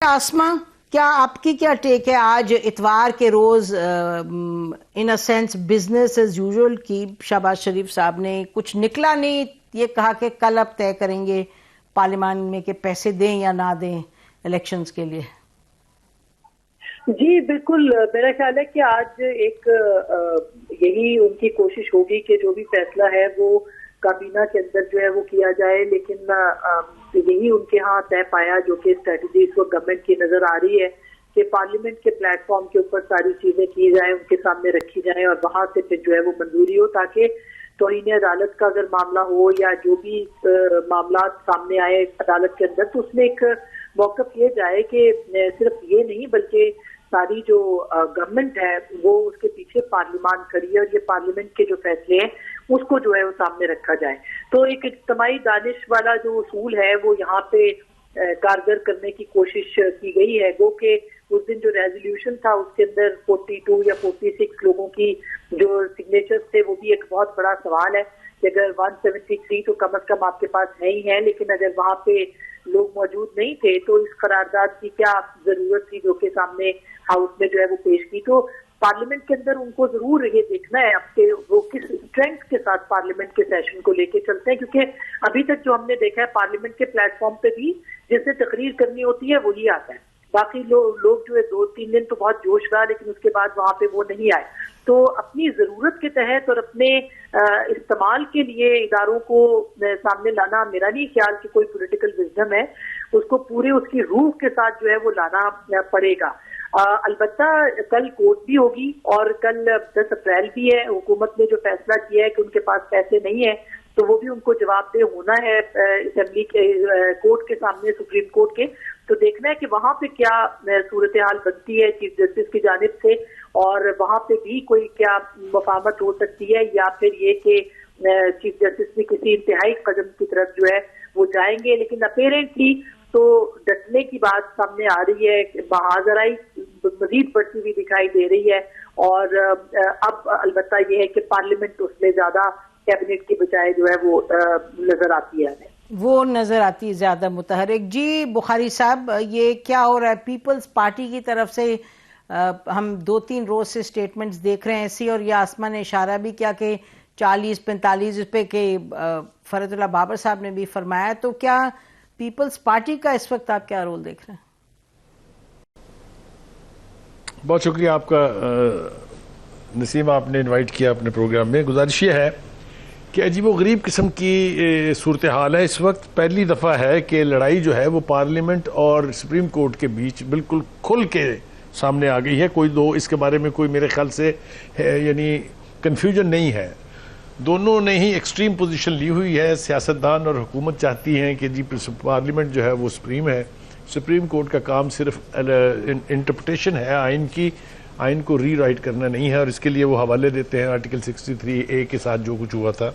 आसमा, क्या आपकी क्या टेक है? आज इतवार के रोज in a sense business as usual की शहबाज शरीफ साहब ने कुछ निकला नहीं, ये कहा कि कल अब तय करेंगे पार्लियामान में कि पैसे दें या ना दें इलेक्शंस के लिए। जी बिल्कुल, मेरा ख्याल है कि आज एक यही उनकी कोशिश होगी कि जो भी फैसला है वो काबीना के अंदर जो है वो किया जाए, लेकिन यही उनके यहाँ तय पाया जो कि स्ट्रेटजी इस वक्त गवर्नमेंट की नजर आ रही है कि पार्लियामेंट के प्लेटफॉर्म के ऊपर सारी चीजें की जाए, उनके सामने रखी जाए और वहां से फिर जो है वो मंजूरी हो, ताकि तौहीन अदालत का अगर मामला हो या जो भी मामला सामने आए अदालत के अंदर तो उसमें एक मौकफ ये जाए कि सिर्फ ये नहीं बल्कि सारी जो गवर्नमेंट है वो उसके पीछे पार्लियामान खड़ी है और ये पार्लियामेंट के जो फैसले हैं उसको जो है वो सामने रखा जाए। तो एक इज्तिमाई दानिश वाला जो उसूल है वो यहाँ पे कारगर करने की कोशिश की गई है। गो के उस दिन जो रेजोल्यूशन था उसके अंदर 42 या 46 लोगों की जो सिग्नेचर्स थे वो भी एक बहुत बड़ा सवाल है कि अगर 173 तो कम से कम आपके पास है ही है, लेकिन अगर वहां पे लोग मौजूद नहीं थे तो इस करारदाद की क्या जरूरत थी जो कि सामने हाउस में जो है वो पेश की। तो पार्लियामेंट के अंदर उनको जरूर ये देखना है आपके वो किस स्ट्रेंथ के साथ पार्लियामेंट के सेशन को लेके चलते हैं, क्योंकि अभी तक जो हमने देखा है पार्लियामेंट के प्लेटफॉर्म पे भी जिससे तकरीर करनी होती है वही आता है, बाकी लोग जो है 2-3 दिन तो बहुत जोश रहा लेकिन उसके बाद वहां पे वो नहीं आए। तो अपनी जरूरत के तहत और अपने इस्तेमाल के लिए इदारों को सामने लाना मेरा नहीं ख्याल कि कोई पॉलिटिकल विजडम है, उसको पूरे उसकी रूह के साथ जो है वो लाना पड़ेगा। अलबत्ता कल कोर्ट भी होगी और कल 10 अप्रैल भी है। हुकूमत ने जो फैसला किया है कि उनके पास पैसे नहीं है तो वो भी उनको जवाबदेह होना है असेंबली के कोर्ट के सामने, सुप्रीम कोर्ट के। तो देखना है कि वहां पे क्या सूरत हाल बनती है चीफ जस्टिस की जानिब से और वहां पे भी कोई क्या मफाहमत हो सकती है या फिर ये कि चीफ जस्टिस भी किसी इंतहाई कदम की तरफ जो है वो जाएंगे। लेकिन अपेरेंटली तो डटने की बात सामने आ रही है, बहादुराई मजीद बढ़ती हुई दिखाई दे रही है और अब अलबत्ता ये है कि पार्लियामेंट उसमें ज्यादा कैबिनेट की बजाय जो है वो नजर आती है, वो नजर आती है ज्यादा मुतहरिक। जी बुखारी साहब, ये क्या हो रहा है पीपल्स पार्टी की तरफ से? हम 2-3 रोज से स्टेटमेंट्स देख रहे हैं ऐसी, और ये आसमा ने इशारा भी किया कि 40-45 पे के फरतुल्लाह बाबर साहब ने भी फरमाया। तो क्या पीपल्स पार्टी का इस वक्त आप क्या रोल देख रहे हैं? बहुत शुक्रिया आपका नसीम, आपने इनवाइट किया अपने प्रोग्राम में। गुजारिश ये है कि अजीबो गरीब किस्म की सूरत हाल है इस वक्त। पहली दफ़ा है कि लड़ाई जो है वो पार्लियामेंट और सुप्रीम कोर्ट के बीच बिल्कुल खुल के सामने आ गई है। कोई दो इसके बारे में कोई मेरे ख्याल से यानी कन्फ्यूजन नहीं है। दोनों ने ही एक्सट्रीम पोजीशन ली हुई है। सियासतदान और हुकूमत चाहती हैं कि जी पार्लियामेंट जो है वो सुप्रीम है, सुप्रीम कोर्ट का काम सिर्फ इंटरप्रिटेशन है आइन की, आइन को री राइट करना नहीं है। और इसके लिए वो हवाले देते हैं आर्टिकल 63A के साथ जो कुछ हुआ था।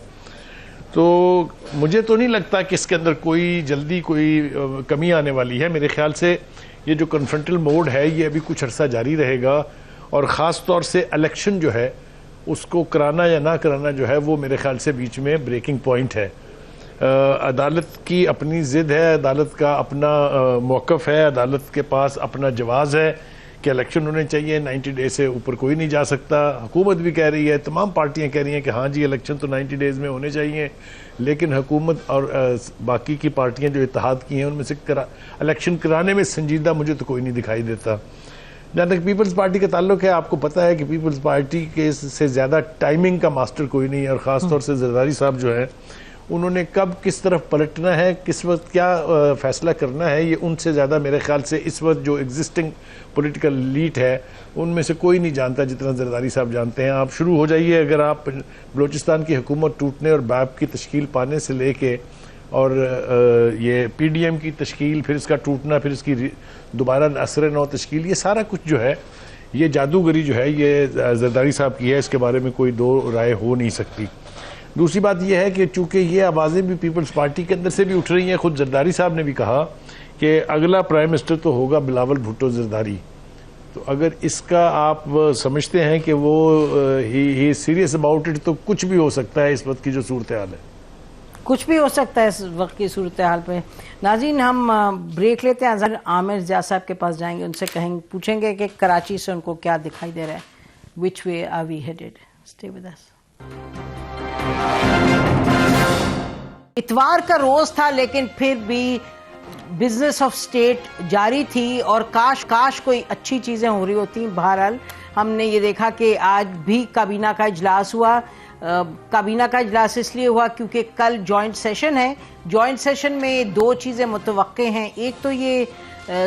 तो मुझे तो नहीं लगता कि इसके अंदर कोई जल्दी कोई कमी आने वाली है। मेरे ख्याल से ये जो कन्फ्रंटल मोड है ये अभी कुछ अरसा जारी रहेगा और ख़ास तौर से इलेक्शन जो है उसको कराना या ना कराना जो है वो मेरे ख्याल से बीच में ब्रेकिंग पॉइंट है। अदालत की अपनी ज़िद है, अदालत का अपना मौक़िफ़ है, अदालत के पास अपना जवाज़ है कि इलेक्शन होने चाहिए, 90 डेज से ऊपर कोई नहीं जा सकता। हुकूमत भी कह रही है, तमाम पार्टियां कह रही हैं कि हाँ जी इलेक्शन तो 90 डेज में होने चाहिए, लेकिन हुकूमत और बाकी की पार्टियां जो इत्तेहाद की हैं उनमें से इलेक्शन कराने में संजीदा मुझे तो कोई नहीं दिखाई देता। जहाँ तक पीपल्स पार्टी का ताल्लुक है, आपको पता है कि पीपल्स पार्टी के से ज़्यादा टाइमिंग का मास्टर कोई नहीं है और ख़ास तौर से जरदारी साहब जो है उन्होंने कब किस तरफ पलटना है, किस वक्त क्या फैसला करना है, ये उनसे ज़्यादा मेरे ख्याल से इस वक्त जो एग्जिस्टिंग पॉलिटिकल लीड है उनमें से कोई नहीं जानता जितना जरदारी साहब जानते हैं। आप शुरू हो जाइए, अगर आप बलूचिस्तान की हुकूमत टूटने और बैप की तश्कील पाने से लेके और ये PDM की तश्कील, फिर इसका टूटना, फिर इसकी दोबारा असर नौ तश्कील, ये सारा कुछ जो है ये जादूगरी जो है ये जरदारी साहब की है, इसके बारे में कोई दो राय हो नहीं सकती। दूसरी बात यह है कि चूंकि ये आवाज़ें भी पीपल्स पार्टी के अंदर से भी उठ रही हैं, खुद जरदारी साहब ने भी कहा कि अगला प्राइम मिनिस्टर तो होगा बिलावल भुट्टो जरदारी। तो अगर इसका आप समझते हैं कि वो ही सीरियस अबाउट इट, तो कुछ भी हो सकता है इस वक्त की जो सूरत हाल है। कुछ भी हो सकता है इस वक्त की सूरत हाल पे। नाज़रीन, हम ब्रेक लेते हैं। अजहर आमिर ज़िया साहब के पास जाएंगे, उनसे पूछेंगे कि कराची से उनको क्या दिखाई दे रहा है, which way are we headed. Stay with us. इतवार का रोज था, लेकिन फिर भी बिजनेस ऑफ स्टेट जारी थी और काश कोई अच्छी चीजें हो रही होती। बहरहाल हमने ये देखा कि आज भी काबीना का इजलास हुआ। काबीना का इजलास इसलिए हुआ क्योंकि कल जॉइंट सेशन है। जॉइंट सेशन में दो चीज़ें मुतवक्के हैं। एक तो ये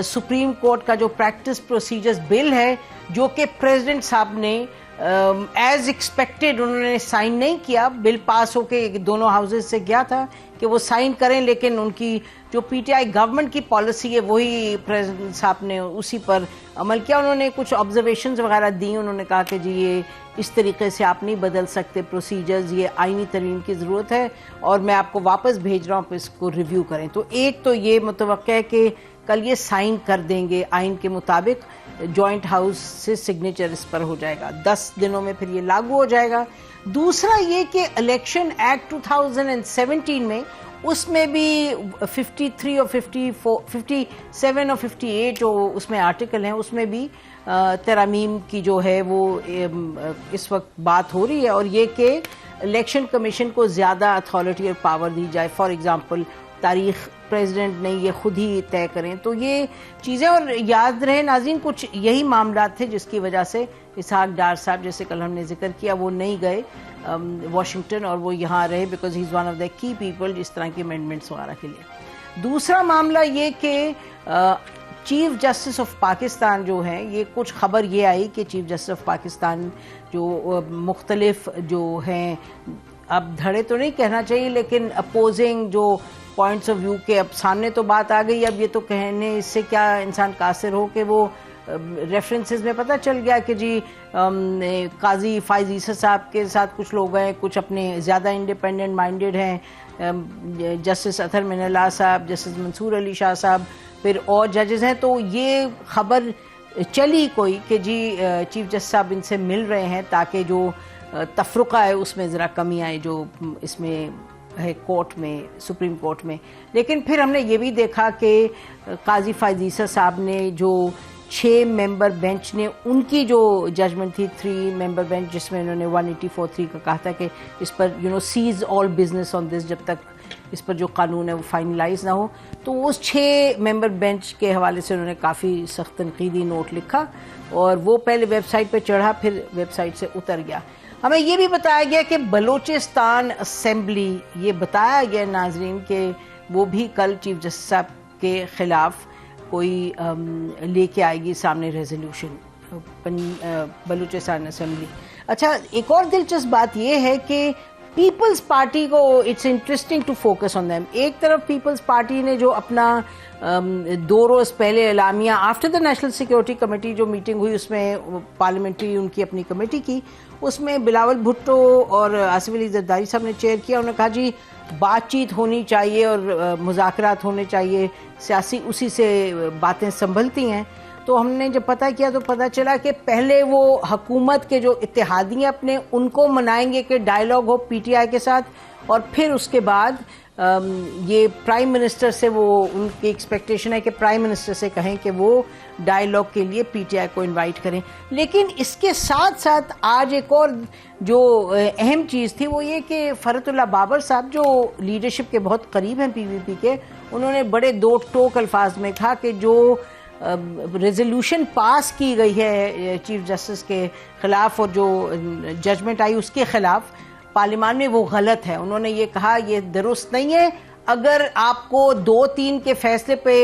सुप्रीम कोर्ट का जो प्रैक्टिस प्रोसीजर्स बिल है, जो कि प्रेसिडेंट साहब ने एज एक्सपेक्टेड उन्होंने साइन नहीं किया। बिल पास होके दोनों हाउसेज से गया था कि वो साइन करें, लेकिन उनकी जो पीटीआई गवर्नमेंट की पॉलिसी है वही प्रेसिडेंट साहब ने उसी पर अमल किया। उन्होंने कुछ ऑब्जर्वेशंस वगैरह दी। उन्होंने कहा कि जी ये इस तरीके से आप नहीं बदल सकते प्रोसीजर्स, ये आईनी तरमीम की ज़रूरत है और मैं आपको वापस भेज रहा हूँ, आप इसको रिव्यू करें। तो एक तो ये मुतवक्का है कि कल ये साइन कर देंगे आइन के मुताबिक, जॉइंट हाउस से सिग्नेचर इस पर हो जाएगा, 10 दिनों में फिर ये लागू हो जाएगा। दूसरा ये कि इलेक्शन एक्ट 2017 में उसमें भी 53 और 54, 57 और 58 जो उसमें आर्टिकल हैं, उसमें भी तरमीम की जो है वो इस वक्त बात हो रही है, और ये कि इलेक्शन कमीशन को ज़्यादा अथॉरिटी और पावर दी जाए। फॉर एग्जांपल तारीख प्रेसिडेंट ने ये खुद ही तय करें। तो ये चीज़ें, और याद रहे नाज़रीन, कुछ यही मामला थे जिसकी वजह से इसहाक डार साहब, जैसे कल हमने जिक्र किया, वो नहीं गए वाशिंगटन और वो यहाँ रहे because he is one of the key people जिस तरह की अमेंडमेंट्स वगैरह के लिए। दूसरा मामला ये कि चीफ जस्टिस ऑफ पाकिस्तान जो है, ये कुछ खबर ये आई कि चीफ जस्टिस ऑफ पाकिस्तान जो मुख्तलिफ जो हैं, अब धड़े तो नहीं कहना चाहिए, लेकिन अपोजिंग जो पॉइंट्स ऑफ व्यू के अब सामने तो बात आ गई। अब ये तो कहने इससे क्या इंसान कासिर हो कि वो रेफरेंसेस में पता चल गया कि जी काजी फाइज ईसा साहब के साथ कुछ लोग हैं, कुछ अपने ज़्यादा इंडिपेंडेंट माइंडेड हैं, जस्टिस अतहर मिनल्लाह साहब, जस्टिस मंसूर अली शाह साहब, फिर और जजेस हैं। तो ये खबर चली कोई कि जी चीफ जस्टिस साहब इनसे मिल रहे हैं ताकि जो तफरुका है उसमें ज़रा कमी आए जो इसमें है कोर्ट में, सुप्रीम कोर्ट में। लेकिन फिर हमने ये भी देखा कि काजी फाइज ईसा साहब ने जो 6 मेंबर बेंच ने उनकी जो जजमेंट थी, 3 मेंबर बेंच, जिसमें उन्होंने 184(3) का कहा था कि इस पर cease all business on this, जब तक इस पर जो कानून है वो फाइनलाइज ना हो। तो उस 6 मेंबर बेंच के हवाले से उन्होंने काफ़ी सख्त तनकीदी नोट लिखा और वो पहले वेबसाइट पर चढ़ा, फिर वेबसाइट से उतर गया। हमें ये भी बताया गया कि बलूचिस्तान असेंबली, ये बताया गया नाजरीन कि वो भी कल चीफ जस्टिस साहब के खिलाफ कोई लेके आएगी सामने रेजोल्यूशन, बलूचिस्तान असेंबली। अच्छा, एक और दिलचस्प बात ये है कि पीपल्स पार्टी को it's interesting to focus on them. एक तरफ पीपल्स पार्टी ने जो अपना 2 रोज पहले एलामिया after the national security committee जो मीटिंग हुई, उसमें पार्लियामेंट्री उनकी अपनी कमेटी की, उसमें बिलावल भुट्टो और आसिफ अली जरदारी साहब ने चेयर किया। उन्होंने कहा जी बातचीत होनी चाहिए और मुज़ाकरात होने चाहिए, सियासी उसी से बातें संभलती हैं। तो हमने जब पता किया तो पता चला कि पहले वो हुकूमत के जो इत्तेहादियाँ अपने उनको मनाएंगे कि डायलॉग हो पीटीआई के साथ, और फिर उसके बाद ये प्राइम मिनिस्टर से, वो उनकी एक्सपेक्टेशन है कि प्राइम मिनिस्टर से कहें कि वो डायलॉग के लिए पीटीआई को इनवाइट करें। लेकिन इसके साथ साथ आज एक और जो अहम चीज़ थी वो ये कि फरहतुल्लाह बाबर साहब जो लीडरशिप के बहुत करीब हैं पीवीपी के, उन्होंने बड़े दो टोक अल्फाज में कहा कि जो रेजोल्यूशन पास की गई है चीफ जस्टिस के खिलाफ और जो जजमेंट आई उसके खिलाफ पार्लियामान में, वो गलत है। उन्होंने ये कहा ये दुरुस्त नहीं है। अगर आपको 2-3 के फैसले पे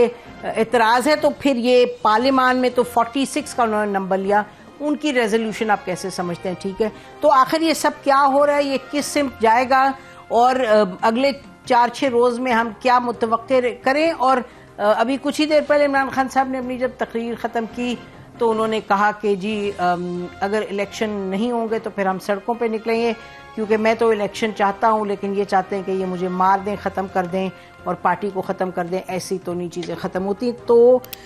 एतराज़ है तो फिर ये पार्लियामान में तो 46 का उन्होंने नंबर लिया, उनकी रेजोल्यूशन आप कैसे समझते हैं? ठीक है, तो आखिर ये सब क्या हो रहा है, ये किस सिमत जाएगा और अगले 4-6 रोज़ में हम क्या मुतवक्के करें? और अभी कुछ ही देर पहले इमरान खान साहब ने अपनी जब तकरीर ख़त्म की तो उन्होंने कहा कि जी अगर इलेक्शन नहीं होंगे तो फिर हम सड़कों पे निकलेंगे, क्योंकि मैं तो इलेक्शन चाहता हूं लेकिन ये चाहते हैं कि ये मुझे मार दें, ख़त्म कर दें और पार्टी को ख़त्म कर दें। ऐसी तो नहीं चीज़ें ख़त्म होती। तो